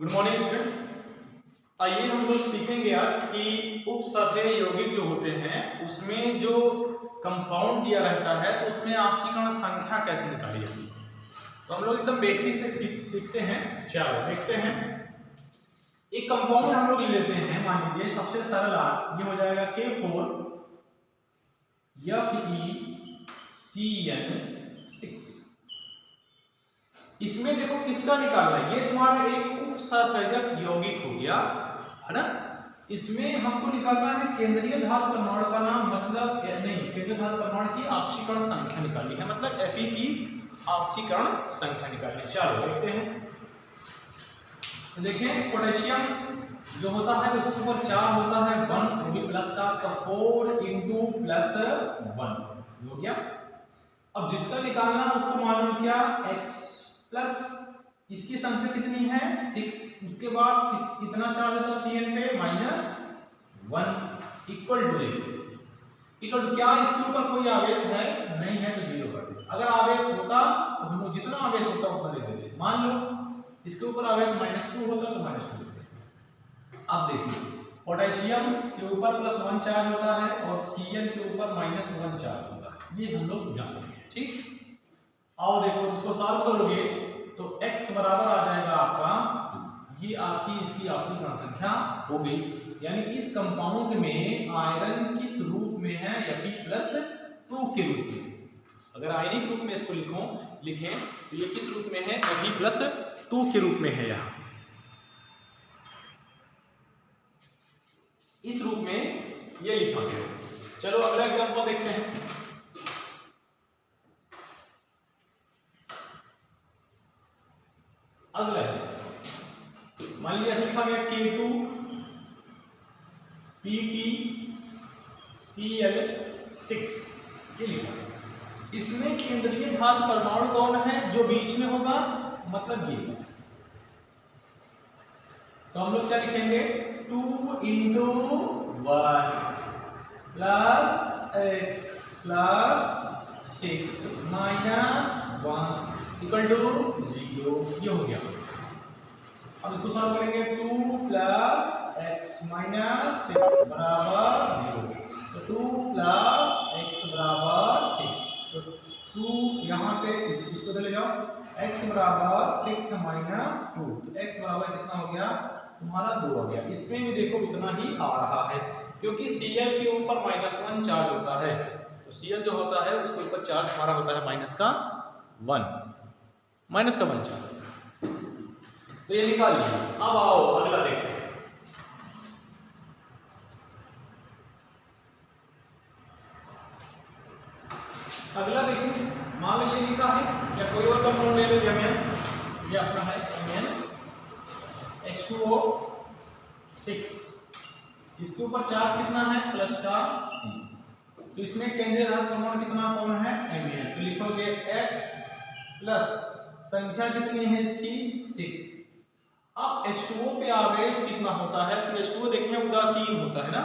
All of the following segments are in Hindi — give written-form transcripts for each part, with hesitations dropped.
Good morning student. आइए हम लोग सीखेंगे आज कि उपसतह यौगिक जो होते हैं उसमें जो कंपाउंड दिया रहता है तो उसमें ऑक्सीकरण संख्या कैसे निकाली जाती है। तो हम लोग एकदम बेसिक से सीखते हैं। चलो देखते हैं। एक कंपाउंड हम लोग ले लेते हैं, मान लीजिए सबसे सरल ये हो जाएगा K4 FeCN6। इसमें देखो किसका निकालना है, ये तुम्हारा एक उपसंयोजक यौगिक हो गया है ना। इसमें हमको निकालना है केंद्रीय धातु परमाणु का नाम, मतलब नहीं, केंद्रीय धातु परमाणु की ऑक्सीकरण संख्या निकालनी है, मतलब Fe की ऑक्सीकरण संख्या निकालनी है। चलो देखते हैं। तो देखें पोटेशियम जो होता है उसके ऊपर 4 होता है 1, वो भी प्लस का, तो 4 × +1 हो गया। अब जिसका निकालना है उसको मालूम क्या, x प्लस इसकी संख्या कितनी है 6, उसके बाद कितना चार्ज होता है Cn पे -1 इक्वल टू क्या, इसके ऊपर कोई आवेश है नहीं है तो 0 कर दे। अगर आवेश होता तो हम लोग जितना आवेश होता उतना लिख देते। मान लो इसके ऊपर आवेश -2 होता तो -2 लिखते। अब देखिए पोटेशियम के ऊपर +1 चार्ज होता है और Cn के ऊपर -1 चार्ज होता है, ये हम लोग जानते हैं। ठीक, आओ देखो इसको सॉल्व करोगे तो x बराबर आ जाएगा आपका, ये आपकी इसकी ऑक्सीकरण संख्या हो गई। यानी इस कंपाउंड में आयरन किस रूप में है, Fe+2 के रूप में। अगर आयनिक रूप में इसको लिखें तो ये किस रूप में है, Fe+2 के रूप में है। यहाँ इस रूप में ये लिखा गया। चलो अगला एग्जांपल देखते हैं। अगला मान लीजिए ऐसे लिखा गया K2 PtCl6, ये लिखा। इसमें केंद्रीय धातु परमाणु कौन है, जो बीच में होगा, मतलब ये। तो हम लोग क्या लिखेंगे, 2 × 1 + x + 6 - 1 = 0, ये हो गया। अब इसको सॉल्व करेंगे, 2 + x - 6 = 0, तो 2 + x = 6, तो 2 यहाँ पे इसको ले जाओ, x = 6 - 2, तो x बराबर कितना हो गया तुम्हारा 2 हो गया। इसमें भी देखो उतना ही आ रहा है क्योंकि Cl के ऊपर -1 चार्ज होता है, तो Cl जो होता है उसके ऊपर चार्ज हमारा होता है -1 चार्ज, तो ये निकाल लिया। अब आओ अगला देखते हैं। अगला देखिए, मान लीजिए लिखा है या कोई और कंपाउंड ले लीजिए, ये अपना है H2O6, इसके ऊपर चार्ज कितना है प्लस का, तो इसमें केंद्रीय धातु परमाणु कितना कौन है Mn, तो लिखोगे x प्लस संख्या कितनी है इसकी 6। अब H2O पे आवेश कितना होता है, तो H2O देखिए उदासीन होता है ना,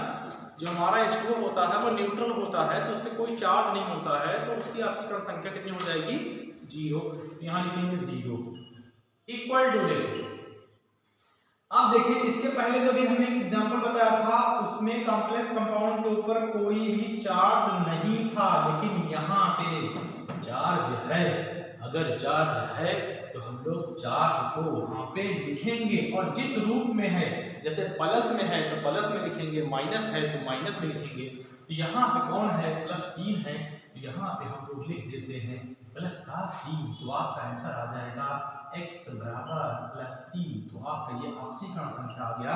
जो हमारा H2O होता है वो न्यूट्रल होता है, तो उस पर कोई चार्ज नहीं होता है, तो उसकी ऑक्सीकरण संख्या कितनी हो जाएगी 0। यहाँ लिखेंगे 0 इक्वल टू, देखो अब देखिए इसके पहले जो भी हमने एग्जांपल बताया था उसमें कॉम्प्लेक्स कंपाउंड के ऊपर कोई भी चार्ज नहीं था, लेकिन यहाँ पे चार्ज है। अगर चार्ज है तो हम लोग चार्ज को वहां पे लिखेंगे, और जिस रूप में है, जैसे प्लस में है तो प्लस में लिखेंगे, माइनस है तो माइनस में लिखेंगे। तो यहाँ पे कौन है, +3 है, तो यहाँ पे हम लोग लिख देते हैं +3, तो आपका आंसर आ जाएगा x बराबर +3, तो आपका ये ऑक्सीकरण संख्या आ गया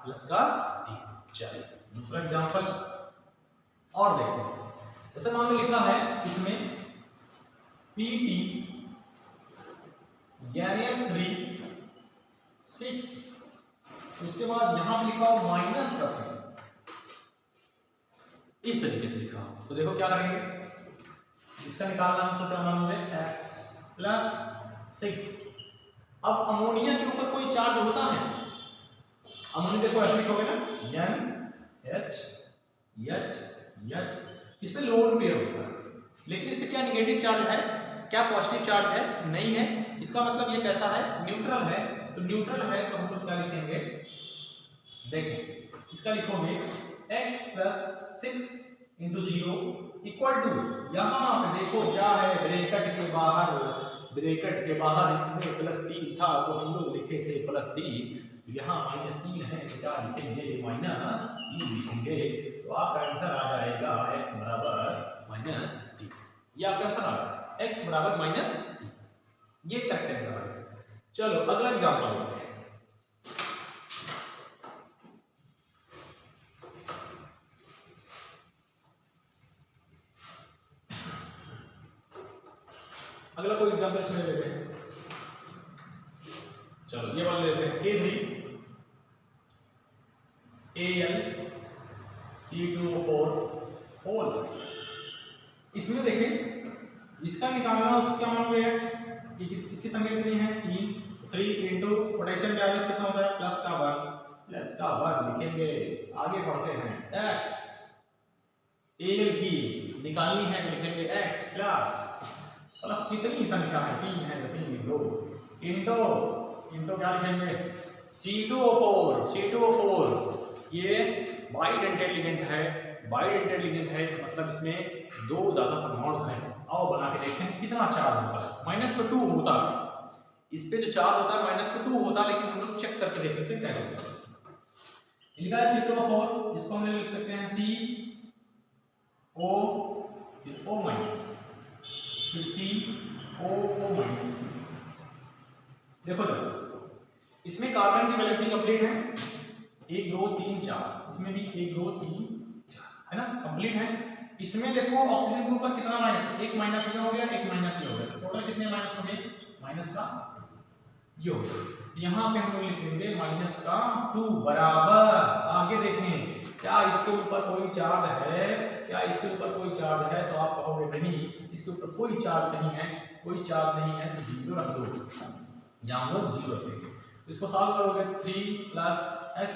+3। चलिए दूसरा एग्जांपल और देखते हैं। जैसे मान लो लिखा है इसमें Pt NH3 6, उसके बाद यहां पे लिखा हो माइनस का 3, इस तरीके से लिखा हो। तो देखो क्या करेंगे, इसका निकालना है तो क्या मानोगे x + 6। अब अमोनिया के ऊपर कोई चार्ज होता है, अमोनिया देखो ऐसे लिखोगे ना NH, इस पे लोन पेयर होता है, लेकिन इस पे क्या नेगेटिव चार्ज है, क्या पॉजिटिव चार्ज है, नहीं है, इसका मतलब ये कैसा है, न्यूट्रल है। तो न्यूट्रल है तो हम लोग क्या लिखेंगे, देखें इसका लिखोगे x plus 6 into 0 equal to, यहाँ पे देखो क्या है, ब्रैकेट के बाहर इसमें +3 था तो हम लोग लिखे थे +3, तो यहाँ -3 है तो क्या लिखेंगे, -3 लिखेंगे। तो आपका आंसर आ जाएगा x बराबर -3। ये आपका आंसर आ गया, x बराबर -3, ये करेक्ट आंसर आ गया। चलो अगला एग्जांपल लेते हैं। अगला कोई एग्जांपल इसमें लेते हैं। चलो ये वाला लेते हैं, K3 Al C2O4 इसमें देखें इसका निकालना, उसको क्या मानोगे x, इसकी संख्या कितनी है 3 इंटू पोटेंशियल चार्ज कितना होता है +1 लिखेंगे। आगे बढ़ते हैं, x Al की निकालनी है तो लिखेंगे x प्लस कितनी संख्या है 3 है तो 3 लिख दो, इंटो क्या लिखेंगे C2O4 ये बाइडेंटेड लिगेंड है, मतलब इसमें 2 ज्यादा परमाणु है। आओ बना के देखते हैं कितना चार्ज होता है। -2 होता है, इस पे जो चार्ज होता है -2 होता है, लेकिन हम लोग चेक करके देख लेते हैं कैसे होता है। लिखा है C2O4, इसको हम लिख सकते हैं CO, फिर CO-। देखो इसमें कार्बन की वैलेंसी कंप्लीट है, 1 2 3 4, इसमें भी 1 2 3 4 है ना, कंप्लीट है। इसमें देखो ऑक्सीजन के ऊपर कितना माइनस है, एक माइनस ये हो गया, एक माइनस ये हो गया, टोटल कितने माइनस हो गए, माइनस का ये हो गया। यहाँ पे हम लोग लिखेंगे -2 बराबर, आगे देखें क्या इसके ऊपर कोई चार्ज है, तो आप कहोगे नहीं इसके ऊपर कोई चार्ज नहीं है, तो 0 रख दो, यहाँ हम लोग 0 रखेंगे। इसको सॉल्व करोगे 3 + x,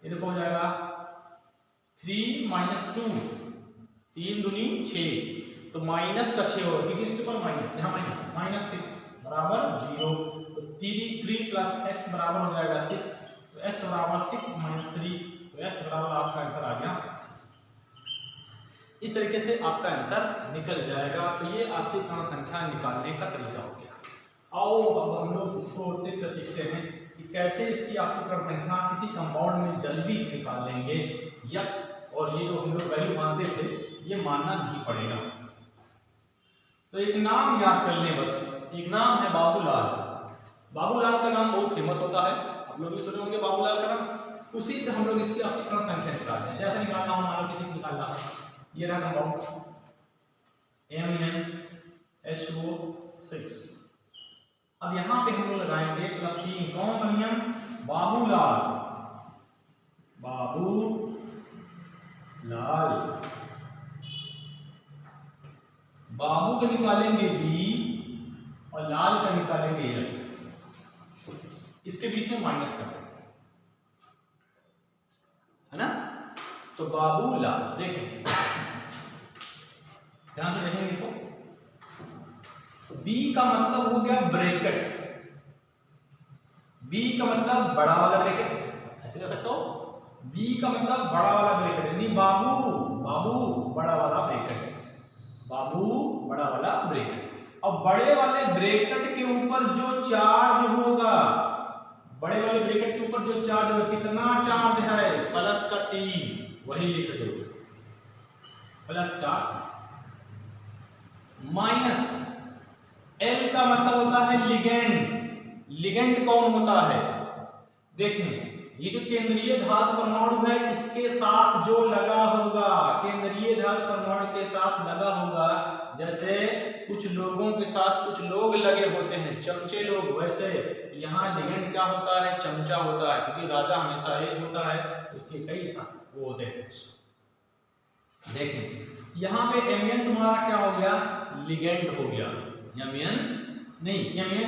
ये देखो हो जाएगा 3 - 2, 3 दूनी 6, तो माइनस का 6 होगा क्योंकि इसके ऊपर माइनस, यहाँ -6 बराबर 0। तो 3 + x बराबर हो जाएगा 6, तो x बराबर 6 - 3, तो x बराबर आपका आंसर आ गया। इस तरीके से आपका आंसर निकल जाएगा। तो ये आपसी पूर्ण संख्या निकालने का तरीका हो गया। आओ अब हम लोग इसको ट्रिक से सीखते हैं कि कैसे इसकी आपसी पूर्ण संख्या किसी कंपाउंड में जल्दी से निकाल लेंगे। यक्स और ये जो हम लोग वैल्यू मानते थे ये मानना नहीं पड़ेगा। तो एक नाम याद कर लें, बस एक नाम है बाबूलाल। बाबूलाल का नाम बहुत फेमस होता है, आप लोग भी सुने होंगे बाबूलाल का नाम। उसी से हम लोग इसकी आपसी पूर्ण संख्या निकालते हैं। जैसे निकालना हो, मान लो किसी को निकालना है, ये रहा कंपाउंड MnH2O6। अब यहां पे हम लोग लगाएंगे +3, कौन सा नियम, बाबूलाल। बाबू का निकालेंगे B और लाल का निकालेंगे L, इसके बीच में माइनस कर देंगे, है ना। तो बाबूलाल देखें, ध्यान से देखेंगे इसको। B का मतलब हो गया ब्रैकेट, B का मतलब बड़ा वाला ब्रैकेट, ऐसे कर सकते हो। B का मतलब बड़ा वाला ब्रैकेट, यानी बाबू बड़ा वाला ब्रैकेट, और बड़े वाले ब्रैकेट के ऊपर जो चार्ज होगा, कितना चार्ज है, +3, वही लिख दो, +, माइनस L का मतलब होता है लिगेंड कौन होता है, देखें ये जो केंद्रीय धातु परमाणु है इसके साथ जो लगा होगा, केंद्रीय धातु परमाणु के साथ लगा होगा, जैसे कुछ लोगों के साथ कुछ लोग लगे होते हैं, चमचे लोग, वैसे यहाँ लिगेंड क्या होता है, चमचा होता है, क्योंकि राजा हमेशा एक होता है, उसके कई साथ वो होते हैं। देखें यहाँ पे Mn तुम्हारा क्या हो गया, लिगेंड हो गया, Mn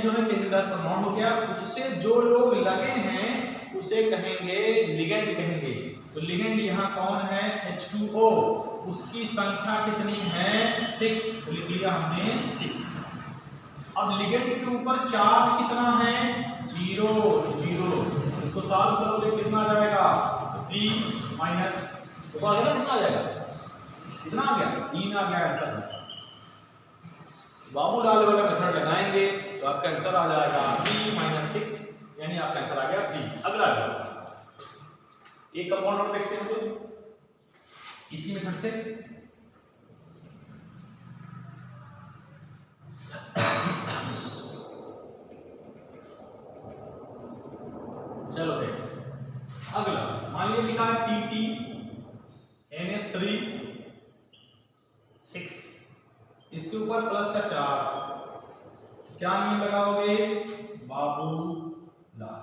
जो है केंद्रीय धातु परमाणु हो गया, उससे जो लोग लगे हैं उसे कहेंगे लिगेंड कहेंगे। तो लिगेंड यहाँ कौन है, H2O, उसकी संख्या कितनी है 6, लिख लिया हमने 6। अब लिगेंड के ऊपर चार्ज कितना है 0 0, इसको सॉल्व करोगे कितना आ जाएगा 3 माइनस, तो आ गया कितना आ जाएगा, कितना आ गया 3 आ गया आंसर। बाबूलाल वाला मेथड लगाएंगे तो आपका आंसर आ जाएगा 3 माइनस 6, यानी आपका आंसर आ गया 3। अगला एक कंपाउंड और देखते हैं हम लोग इसी मेथड से। चलो देख अगला, मान लीजिए लिखा है टी NH3 6, इसके ऊपर प्लस का चार्ज, क्या मीन लगाओगे बाबूलाल,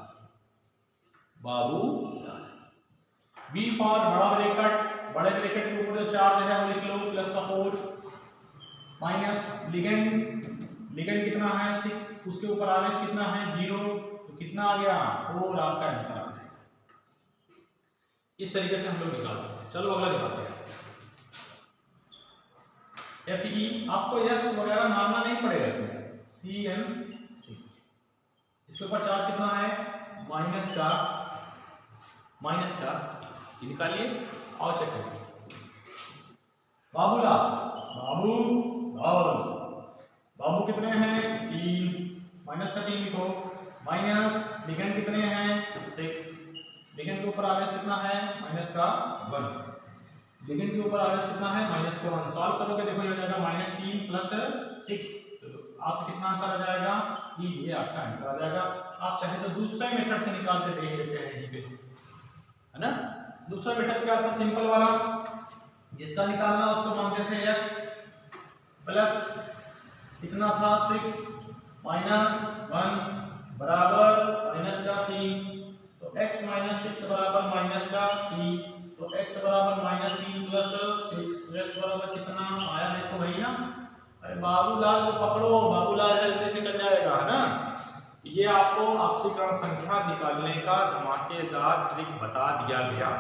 बाबूलाल। V फॉर बड़ा ब्रैकेट, बड़े ब्रैकेट के ऊपर जो चार्ज है वो लिख लो प्लस का 4 माइनस लिगेंड कितना है 6, उसके ऊपर आवेश कितना है 0, तो कितना आ गया 4, आपका आंसर आ जाएगा। इस तरीके से हम लोग निकालते हैं। चलो अगला निकालते हैं। Fe, आपको x वगैरह मानना नहीं पड़ेगा इसमें, CN6, इसके ऊपर चार्ज कितना है माइनस का, ये निकालिए और चेक करिए। बाबूलाल, बाबू कितने हैं 3, माइनस का 3 लिखो, माइनस लिगेंड कितने हैं 6, लिगेंड के ऊपर आवेश कितना है माइनस का 1, लिगेंड के ऊपर आवेश कितना है माइनस का 1, सॉल्व करोगे देखो ये हो जाएगा -3 प्लस 6, तो आपको कितना आंसर आ जाएगा 3, ये आपका आंसर आ जाएगा। आप चाहे तो दूसरा मेथड से निकाल के देख लेते हैं यहीं पे, है ना। दूसरा मेथड क्या था सिंपल वाला, जिसका निकालना उसको मानते थे x प्लस कितना था 6 माइनस 1 बराबर माइनस का 3, तो x माइनस 6 बराबर माइनस का 3, तो x बराबर -3 प्लस 6, तो x बराबर कितना आया देखो भैया, अरे बाबूलाल को पकड़ो, बाबूलाल जल्दी से निकल जाएगा, है ना। ये आपको ऑक्सीकरण संख्या निकालने का धमाकेदार ट्रिक बता दिया गया।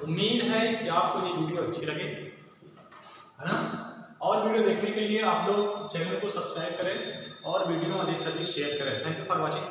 उम्मीद है कि आपको ये वीडियो अच्छी लगे, है ना। और वीडियो देखने के लिए आप लोग चैनल को सब्सक्राइब करें और वीडियो अधिक से अधिक शेयर करें। Thank you for watching.